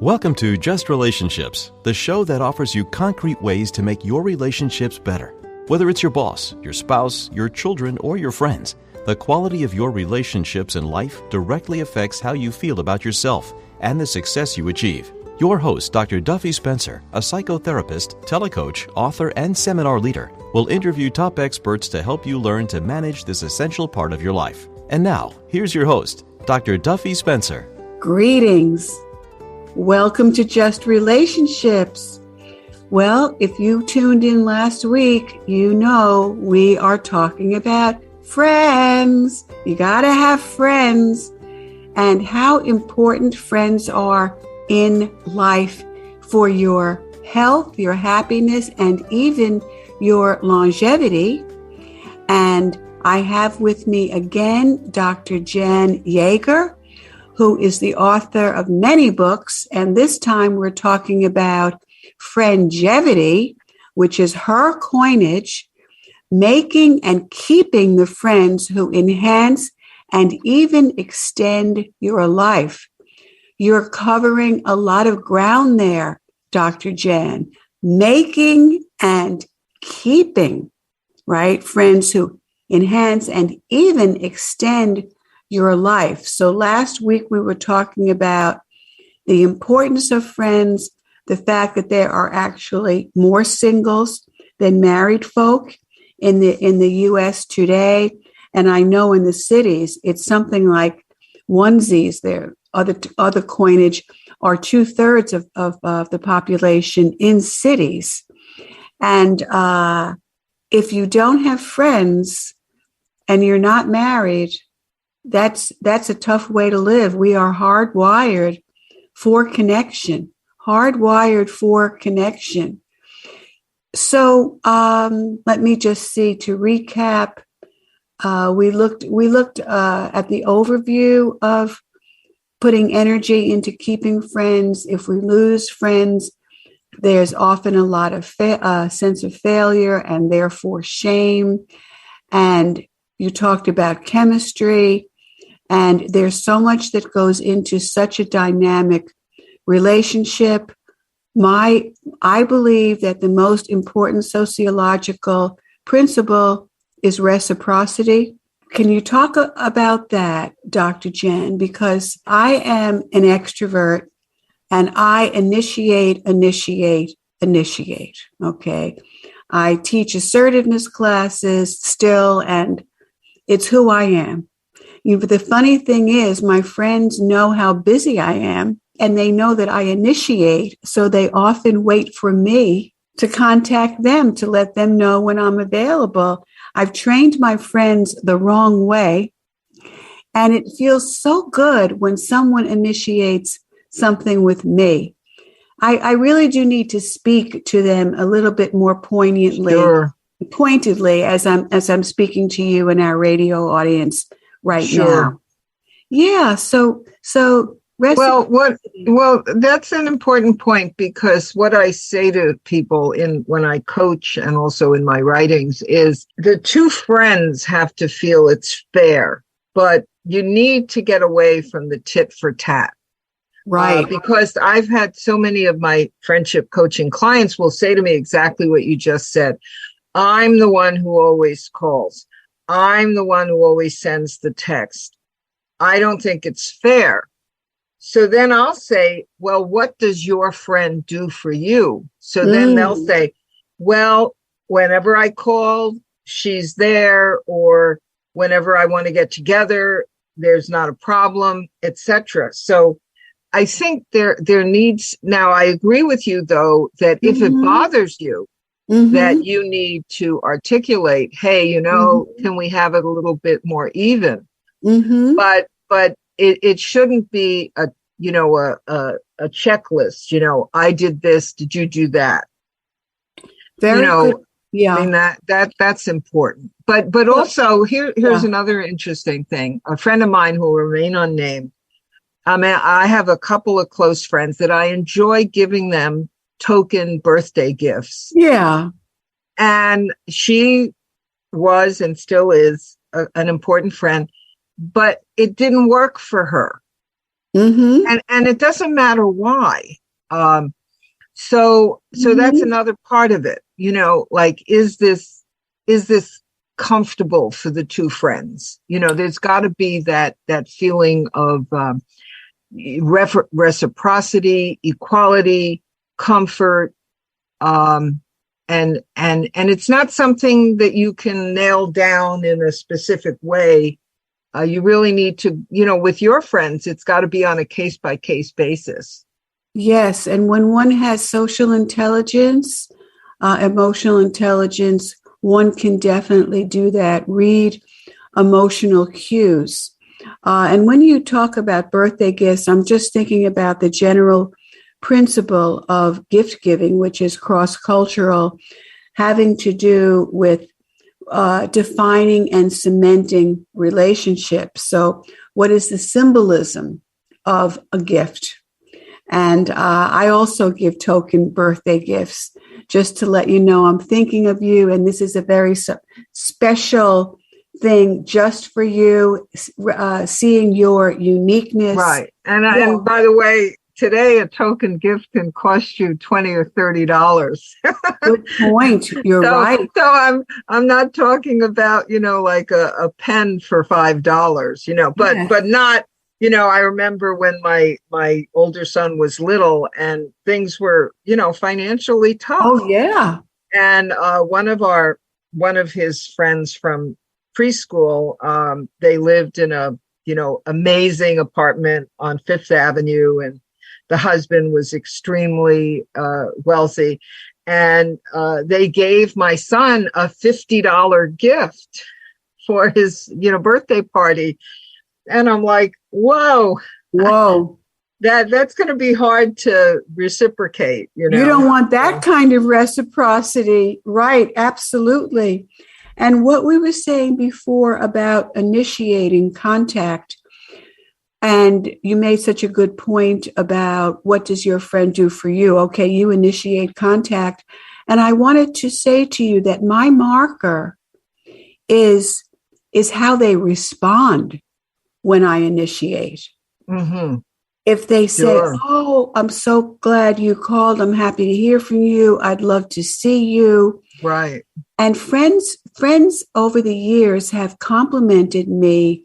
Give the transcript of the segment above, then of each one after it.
Welcome to Just Relationships, the show that offers you concrete ways to make your relationships better. Whether it's your boss, your spouse, your children, or your friends, the quality of your relationships in life directly affects how you feel about yourself and the success you achieve. Your host, Dr. Duffy Spencer, a psychotherapist, telecoach, author, and seminar leader, will interview top experts to help you learn to manage this essential part of your life. And now, here's your host, Dr. Duffy Spencer. Greetings. Welcome to Just Relationships. Well, if you tuned in last week, you know we are talking about friends. You gotta have friends and how important friends are in life for your health, your happiness, and even your longevity. And I have with me again Dr. Jen Yager, who is the author of many books. And this time we're talking about friendgevity, which is her coinage, making and keeping the friends who enhance and even extend your life. You're covering a lot of ground there, Dr. Jen. Making and keeping, right? Friends who enhance and even extend your life. So last week we were talking about the importance of friends, the fact that there are actually more singles than married folk in the U.S. today. And I know in the cities, it's something like onesies. There, other coinage are 2/3 of the population in cities. And if you don't have friends and you're not married, that's a tough way to live. We are hardwired for connection. So let me just see. To recap, we looked at the overview of putting energy into keeping friends. If we lose friends, there's often a lot of sense of failure and therefore shame. And you talked about chemistry. And there's so much that goes into such a dynamic relationship. I believe that the most important sociological principle is reciprocity. Can you talk about that, Dr. Jen? Because I am an extrovert and I initiate. Okay. I teach assertiveness classes still, and it's who I am. But the funny thing is, my friends know how busy I am, and they know that I initiate, so they often wait for me to contact them to let them know when I'm available. I've trained my friends the wrong way, and it feels so good when someone initiates something with me. I really do need to speak to them a little bit more pointedly as I'm speaking to you and our radio audience right now. Yeah. So well, that's an important point, because what I say to people when I coach and also in my writings is the two friends have to feel it's fair, but you need to get away from the tit for tat. Right. Because I've had so many of my friendship coaching clients will say to me exactly what you just said. I'm the one who always calls. I'm the one who always sends the text. I don't think it's fair. So then I'll say, well, what does your friend do for you? So then they'll say, well, whenever I call, she's there, or whenever I want to get together, there's not a problem, etc. So I think there needs, now I agree with you though, that if it bothers you, that you need to articulate, hey, can we have it a little bit more even? But it shouldn't be a checklist. I did this. Did you do that? Very good. Yeah. I mean, that's important. But also here's another interesting thing. A friend of mine who will remain unnamed. I have a couple of close friends that I enjoy giving them token birthday gifts. Yeah. And she was and still is an important friend, but it didn't work for her. Mm-hmm. And it doesn't matter why. So that's another part of it, like, is this comfortable for the two friends? There's got to be that feeling of reciprocity, equality, comfort, and it's not something that you can nail down in a specific way. You really need to, with your friends, it's got to be on a case-by-case basis. Yes. And when one has social intelligence, emotional intelligence, one can definitely do that. Read emotional cues. And when you talk about birthday gifts, I'm just thinking about the general principle of gift giving, which is cross-cultural, having to do with defining and cementing relationships. So what is the symbolism of a gift? And I also give token birthday gifts just to let you know I'm thinking of you. And this is a very special thing just for you, seeing your uniqueness. Right. And by the way, today a token gift can cost you $20 or $30. Good point. You're right. So I'm not talking about, like a pen for $5, but yes. But not, I remember when my older son was little and things were, financially tough. Oh yeah. And one of his friends from preschool, they lived in a, amazing apartment on Fifth Avenue, and the husband was extremely wealthy. And they gave my son a $50 gift for his, birthday party. And I'm like, whoa, that's going to be hard to reciprocate. You don't want that kind of reciprocity. Right. Absolutely. And what we were saying before about initiating contact, and you made such a good point about what does your friend do for you? Okay, you initiate contact. And I wanted to say to you that my marker is how they respond when I initiate. Mm-hmm. If they say, oh, I'm so glad you called. I'm happy to hear from you. I'd love to see you. Right. And friends over the years have complimented me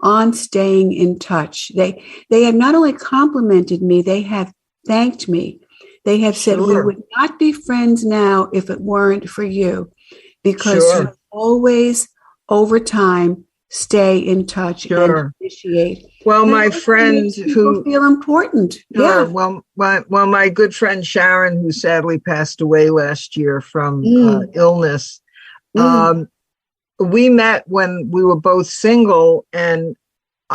on staying in touch. They have not only complimented me, they have thanked me. They have said, we would not be friends now if it weren't for you, because you always, over time, stay in touch and initiate. Well, my friend who feel important. Yeah. Well, my good friend Sharon, who sadly passed away last year from illness, we met when we were both single, and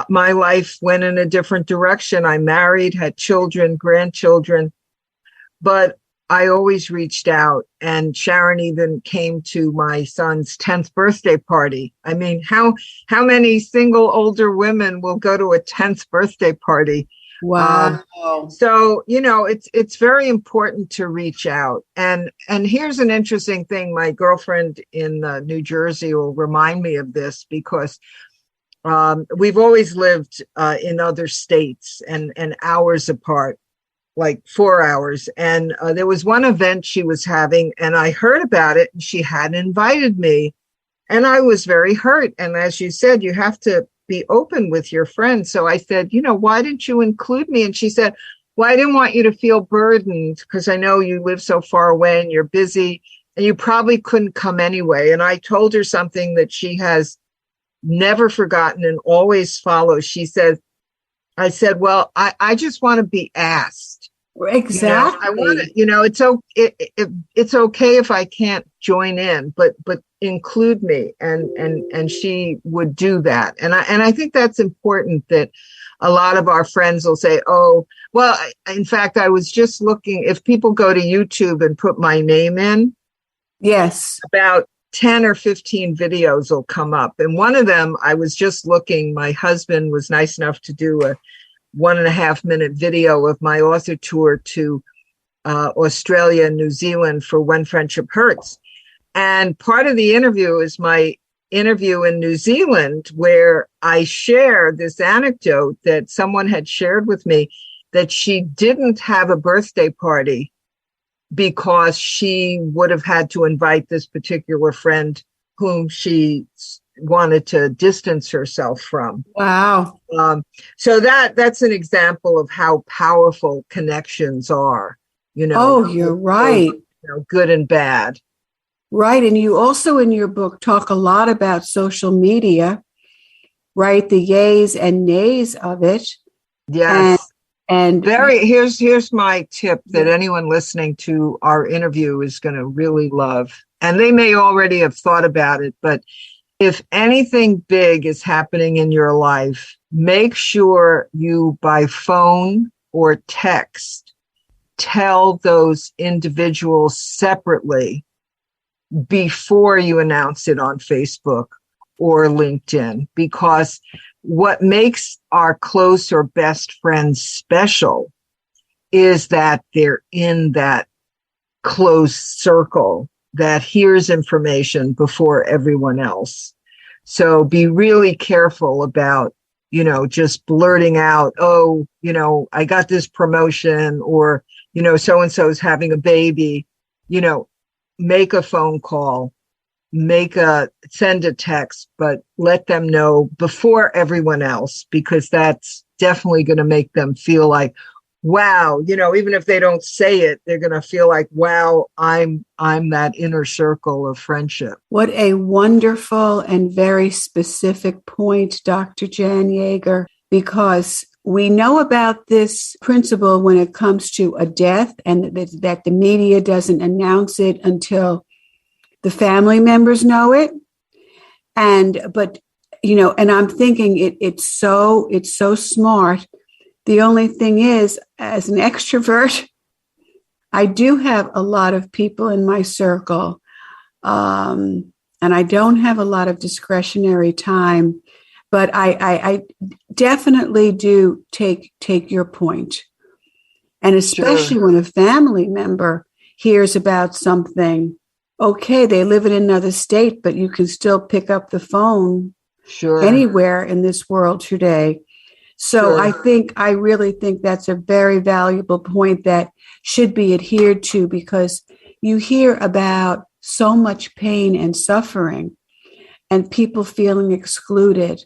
my life went in a different direction. I married, had children, grandchildren, but I always reached out, and Sharon even came to my son's 10th birthday party. I mean, how many single older women will go to a 10th birthday party? Wow. So, it's very important to reach out. And here's an interesting thing. My girlfriend in New Jersey will remind me of this, because we've always lived in other states and hours apart, like 4 hours. And there was one event she was having, and I heard about it, and she hadn't invited me. And I was very hurt. And as you said, you have to be open with your friends. So I said, why didn't you include me? And she said, well, I didn't want you to feel burdened, because I know you live so far away and you're busy and you probably couldn't come anyway. And I told her something that she has never forgotten and always follows. I said, well, I just want to be asked. Exactly. I want to, it's okay if I can't join in, but include me. And she would do that. And I think that's important, that a lot of our friends will say, oh, well, in fact, I was just looking, if people go to YouTube and put my name in, yes, about 10 or 15 videos will come up. And one of them, I was just looking, my husband was nice enough to do a 1.5 minute video of my author tour to Australia and New Zealand for When Friendship Hurts. And part of the interview is my interview in New Zealand where I shared this anecdote that someone had shared with me, that she didn't have a birthday party because she would have had to invite this particular friend whom she wanted to distance herself from. Wow. So that's an example of how powerful connections are, Oh, you're right. Good and bad. Right. And you also in your book talk a lot about social media, right? The yays and nays of it. Yes. And here's my tip that anyone listening to our interview is going to really love. And they may already have thought about it, but if anything big is happening in your life, make sure you, by phone or text, tell those individuals separately before you announce it on Facebook or LinkedIn, because what makes our close or best friends special is that they're in that close circle that hears information before everyone else. So be really careful about, just blurting out, I got this promotion, or, so-and-so is having a baby. Make a phone call, send a text, but let them know before everyone else, because that's definitely going to make them feel like, wow, even if they don't say it, they're going to feel like, wow, I'm that inner circle of friendship. What a wonderful and very specific point, Dr. Jan Yager, because we know about this principle when it comes to a death, and that the media doesn't announce it until the family members know it. And I'm thinking it's so smart. The only thing is, as an extrovert, I do have a lot of people in my circle, and I don't have a lot of discretionary time. But I definitely do take your point. And especially when a family member hears about something, okay, they live in another state, but you can still pick up the phone anywhere in this world today. So I really think that's a very valuable point that should be adhered to, because you hear about so much pain and suffering and people feeling excluded.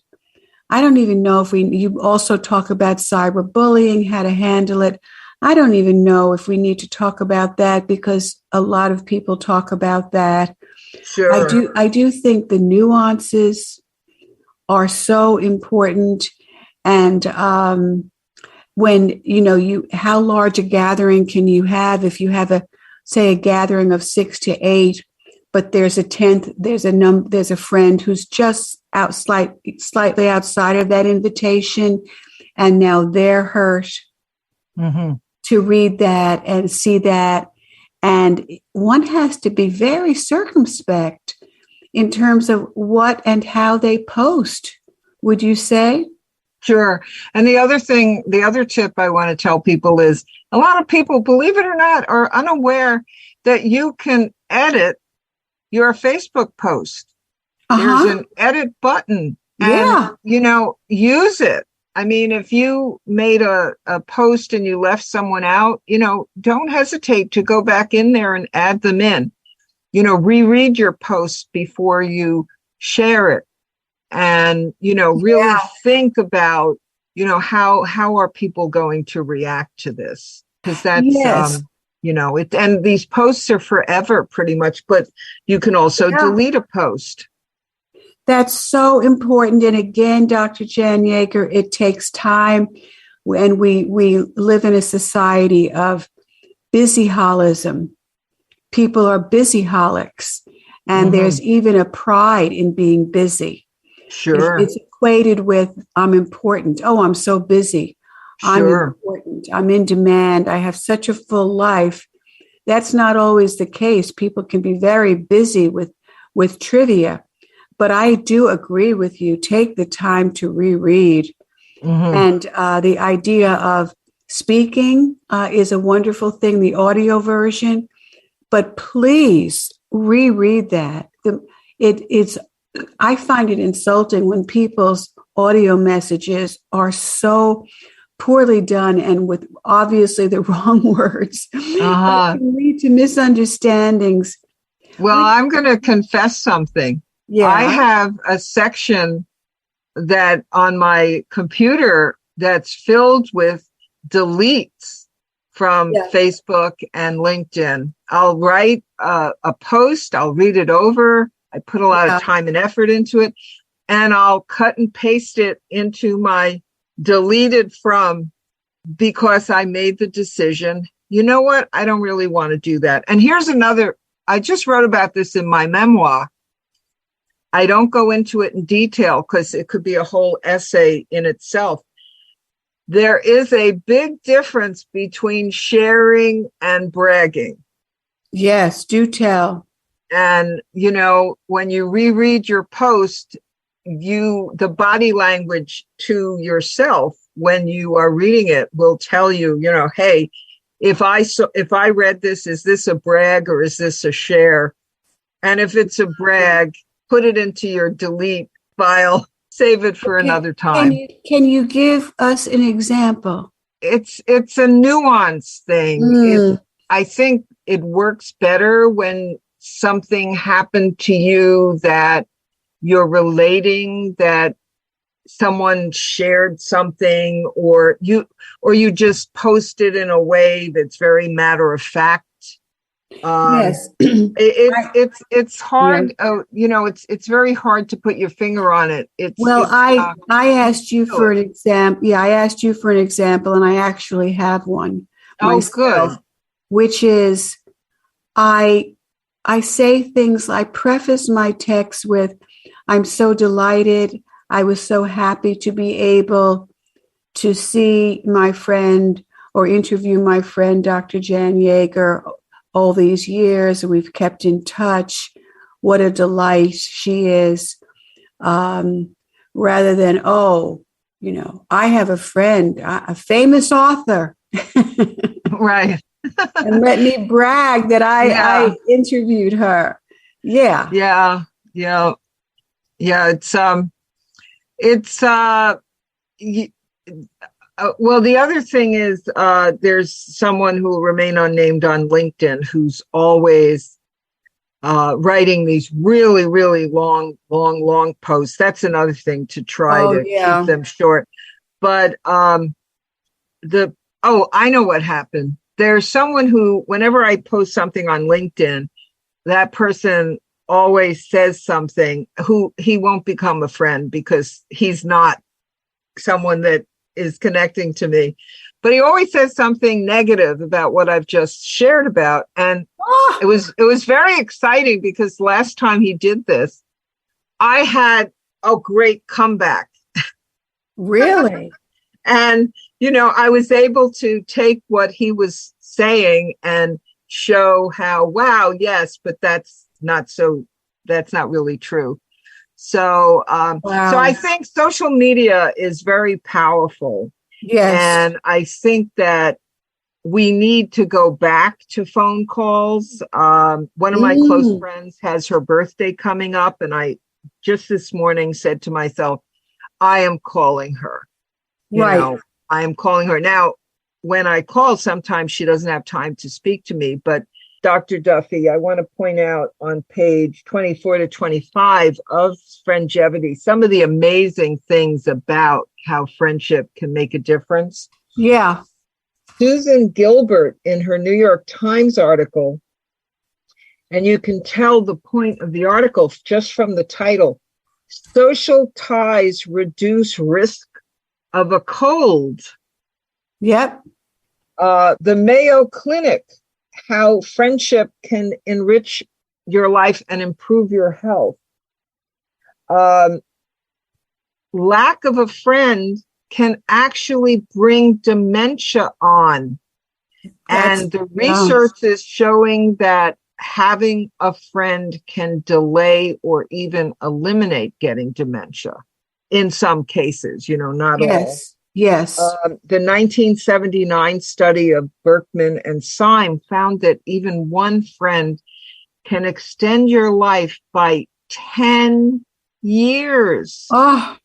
I don't even know if you also talk about cyberbullying, how to handle it. I don't even know if we need to talk about that, because a lot of people talk about that. Sure. I do think the nuances are so important. And when, how large a gathering can you have? If you have a gathering of 6 to 8, but there's a 10th, there's a friend who's just slightly outside of that invitation, and now they're hurt to read that and see that. And one has to be very circumspect in terms of what and how they post, would you say? Sure. And the other tip I want to tell people is, a lot of people, believe it or not, are unaware that you can edit your Facebook post. There's an edit button, and, use it. I mean, if you made a post and you left someone out, don't hesitate to go back in there and add them in. Reread your post before you share it. And, really think about, how are people going to react to this? Because that's, and these posts are forever pretty much, but you can also delete a post. That's so important. And again, Dr. Jan Yager, it takes time. And we live in a society of busyholism. People are busyholics. And there's even a pride in being busy. Sure. It's equated with, I'm important. Oh, I'm so busy. Sure. I'm important. I'm in demand. I have such a full life. That's not always the case. People can be very busy with trivia. But I do agree with you. Take the time to reread. And the idea of speaking is a wonderful thing, the audio version. But please reread that. It's I find it insulting when people's audio messages are so poorly done and with obviously the wrong words. That can lead to misunderstandings. Well, I'm going to confess something. Yeah. I have a section that on my computer that's filled with deletes from Facebook and LinkedIn. I'll write a post, I'll read it over, I put a lot of time and effort into it, and I'll cut and paste it into my deleted from, because I made the decision, you know what, I don't really want to do that. And here's another, I just wrote about this in my memoir. I don't go into it in detail because it could be a whole essay in itself. There is a big difference between sharing and bragging. Yes, do tell. And, you know, when you reread your post, the body language to yourself when you are reading it will tell you, you know, hey, if I read this, is this a brag or is this a share? And if it's a brag, put it into your delete file, save it for another time. Can you give us an example? It's a nuance thing. I think it works better when something happened to you that you're relating, that someone shared something, or you just posted in a way that's very matter of fact. Yes, it's hard. You know, it's very hard to put your finger on it. I asked you for an example. Yeah, I asked you for an example, and I actually have one. Myself, good. Which is, I say things. I preface my text with, "I'm so delighted. I was so happy to be able to see my friend or interview my friend, Dr. Jan Yager, all these years. We've kept in touch. What a delight she is." Rather than, oh, you know, I have a friend, a famous author. Right. And let me brag that I interviewed her. Yeah. Well, the other thing is there's someone who will remain unnamed on LinkedIn who's always writing these really, really long posts. That's another thing to try to keep them short. But I know what happened. There's someone who, whenever I post something on LinkedIn, that person always says something who he won't become a friend because he's not someone that is connecting to me. But he always says something negative about what I've just shared about. And it was very exciting because last time he did this, I had a great comeback. Really? And, you know, I was able to take what he was saying and show how, wow, yes, but that's not really true. So, so I think social media is very powerful. Yes. And I think that we need to go back to phone calls. One of my close friends has her birthday coming up, and I just this morning said to myself, I am calling her. You know, I am calling her. Now, when I call, sometimes she doesn't have time to speak to me, but Dr. Duffy, I want to point out on page 24 to 25 of Friendgevity, some of the amazing things about how friendship can make a difference. Yeah. Susan Gilbert, in her New York Times article, and you can tell the point of the article just from the title, social ties reduce risk of a cold. Yep. The Mayo Clinic, how friendship can enrich your life and improve your health. Lack of a friend can actually bring dementia on. And the research is showing that having a friend can delay or even eliminate getting dementia in some cases, you know, not all. Yes. The 1979 study of Berkman and Syme found that even one friend can extend your life by 10 years. Oh,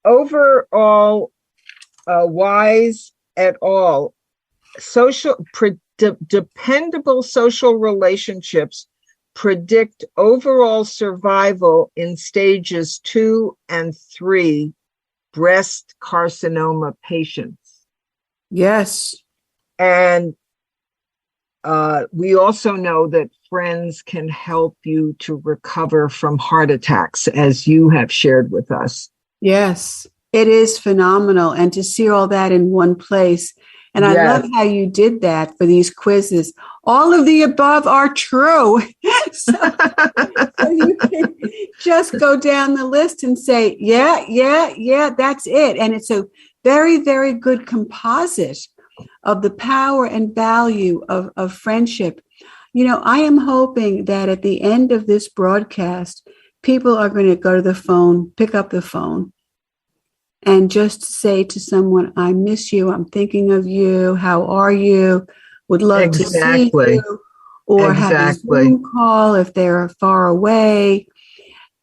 Overall, Wise et al. Dependable social relationships predict overall survival in stages 2 and 3 breast carcinoma patients. yes. And we also know that friends can help you to recover from heart attacks, as you have shared with us. Yes, it is phenomenal. And to see all that in one place. And I love how you did that for these quizzes. All of the above are true. so you can just go down the list and say, yeah, that's it. And it's a very, very good composite of the power and value of friendship. You know, I am hoping that at the end of this broadcast, people are going to go to the phone, pick up the phone, and just say to someone, I miss you. I'm thinking of you. How are you? Would love to see you. Or have a Zoom call if they're far away.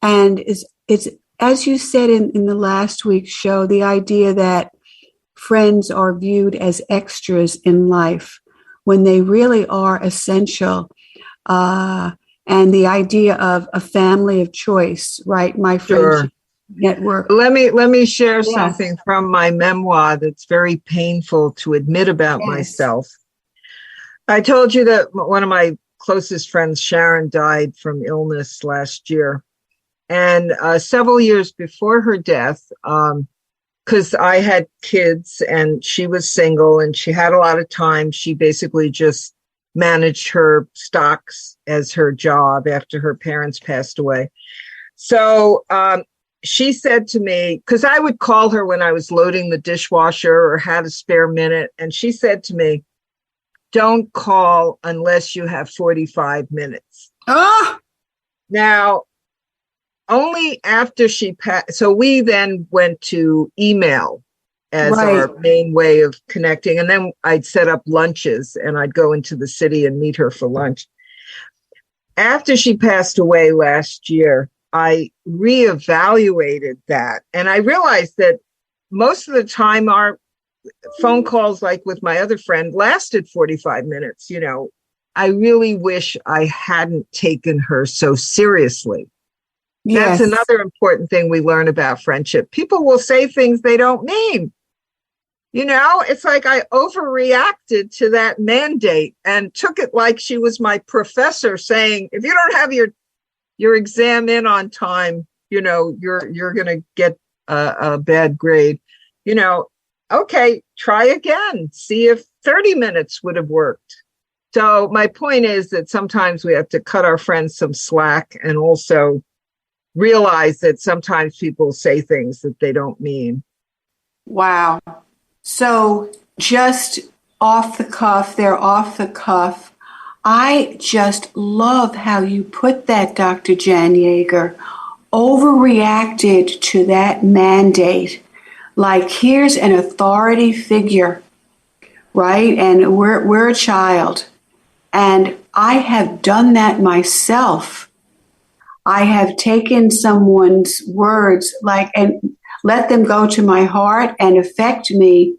And it's as you said in the last week's show, the idea that friends are viewed as extras in life when they really are essential. And the idea of a family of choice, right? My friendship network. Let me share something from my memoir that's very painful to admit about myself. I told you that one of my closest friends, Sharon, died from illness last year. And several years before her death, because I had kids and she was single and she had a lot of time, she basically just managed her stocks as her job after her parents passed away. So she said to me, because I would call her when I was loading the dishwasher or had a spare minute, and she said to me, don't call unless you have 45 minutes. Now, only after she passed, so we then went to email as our main way of connecting. And then I'd set up lunches and I'd go into the city and meet her for lunch. After she passed away last year, I reevaluated that. And I realized that most of the time our phone calls, like with my other friend, lasted 45 minutes. You know, I really wish I hadn't taken her so seriously. That's another important thing we learn about friendship. People will say things they don't mean. You know, it's like I overreacted to that mandate and took it like she was my professor saying, if you don't have your exam in on time, you know, you're going to get a bad grade. You know, okay, try again. See if 30 minutes would have worked. So my point is that sometimes we have to cut our friends some slack and also realize that sometimes people say things that they don't mean. Wow. So just off the cuff, they're off the cuff. I just love how you put that, Dr. Jan Yager. Overreacted to that mandate. Like, here's an authority figure, right? And we're a child. And I have done that myself. I have taken someone's words and let them go to my heart and affect me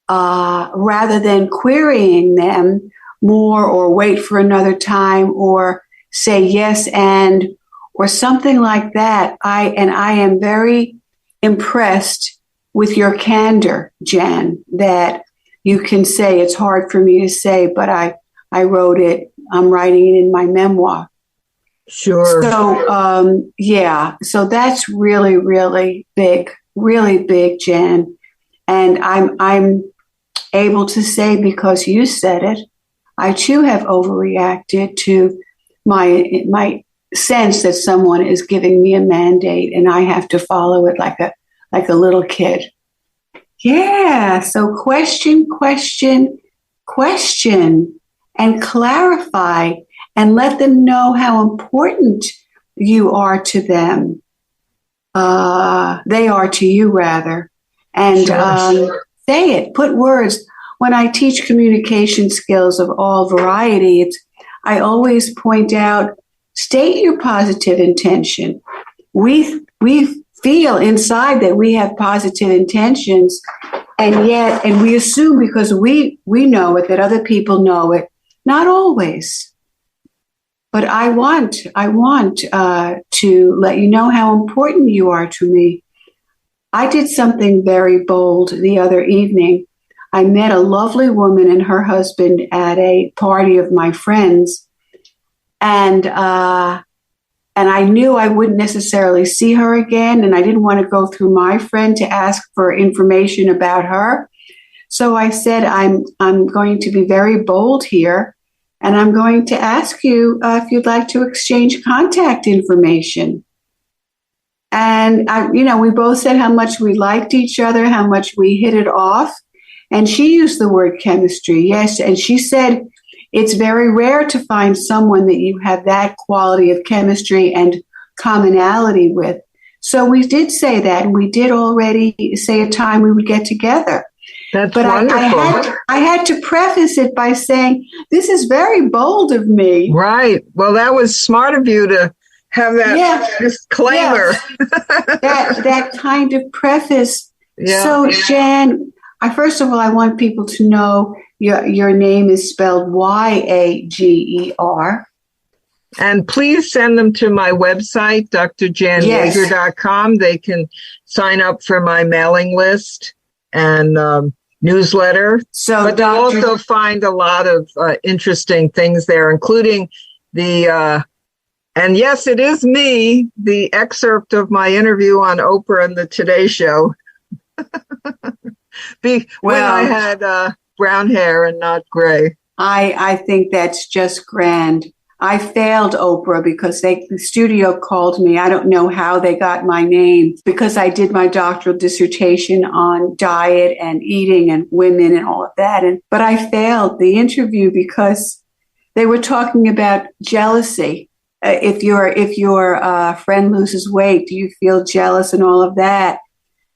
rather than querying them more or wait for another time or say yes and or something like that. I am very impressed with your candor, Jan, that you can say it's hard for me to say, but I wrote it. I'm writing it in my memoir. Sure. So, so that's really, really big, Jan. And I'm able to say, because you said it, I too have overreacted to my sense that someone is giving me a mandate and I have to follow it like a little kid. Yeah. So question, and clarify and let them know how important you are to them. They are to you, rather. And say it, put words. When I teach communication skills of all variety, I always point out state your positive intention. We feel inside that we have positive intentions, and we assume because we know it that other people know it. Not always. But I want to let you know how important you are to me. I did something very bold the other evening. I met a lovely woman and her husband at a party of my friends, and I knew I wouldn't necessarily see her again, and I didn't want to go through my friend to ask for information about her. So I said, I'm going to be very bold here, and I'm going to ask you if you'd like to exchange contact information. And we both said how much we liked each other, how much we hit it off. And she used the word chemistry, yes. And she said, it's very rare to find someone that you have that quality of chemistry and commonality with. So we did say that, and we did already say a time we would get together. That's but wonderful. I had to preface it by saying, this is very bold of me. Right. Well, that was smart of you to have that disclaimer. Yes. that kind of preface. Yeah. So, Jan, first of all, I want people to know your name is spelled Yager. And please send them to my website, drjanyager.com. They can sign up for my mailing list and newsletter. But they'll also find a lot of interesting things there, including and yes, it is me, the excerpt of my interview on Oprah and the Today Show. When I had brown hair and not gray. I think that's just grand. I failed Oprah because the studio called me. I don't know how they got my name, because I did my doctoral dissertation on diet and eating and women and all of that. But I failed the interview because they were talking about jealousy. If your friend loses weight, do you feel jealous and all of that?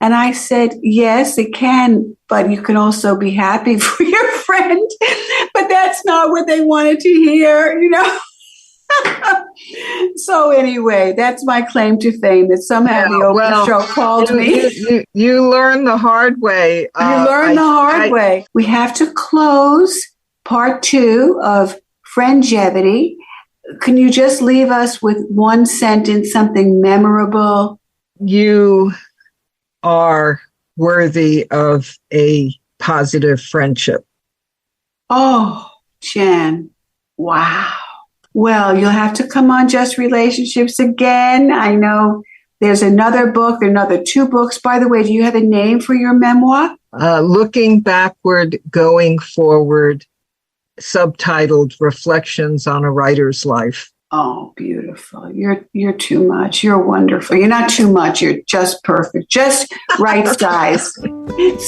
And I said, yes, it can, but you can also be happy for your friend. But that's not what they wanted to hear, So anyway, that's my claim to fame, that somehow the Oprah show called me. You learn the hard way. You learn the hard way. We have to close part 2 of Friendgevity. Can you just leave us with one sentence, something memorable? You are worthy of a positive friendship. Oh, Jan. Wow. Well, you'll have to come on Just Relationships again. I know there's another book, there are another 2 books. By the way, do you have a name for your memoir? Looking Backward, Going Forward, subtitled Reflections on a Writer's Life. Oh, beautiful. You're too much. You're wonderful. You're not too much. You're just perfect. Just right size.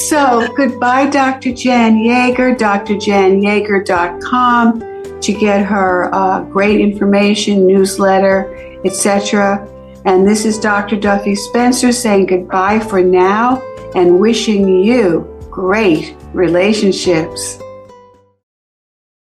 So goodbye, Dr. Jan Yager, drjanyager.com to get her great information, newsletter, etc. And this is Dr. Duffy Spencer saying goodbye for now and wishing you great relationships.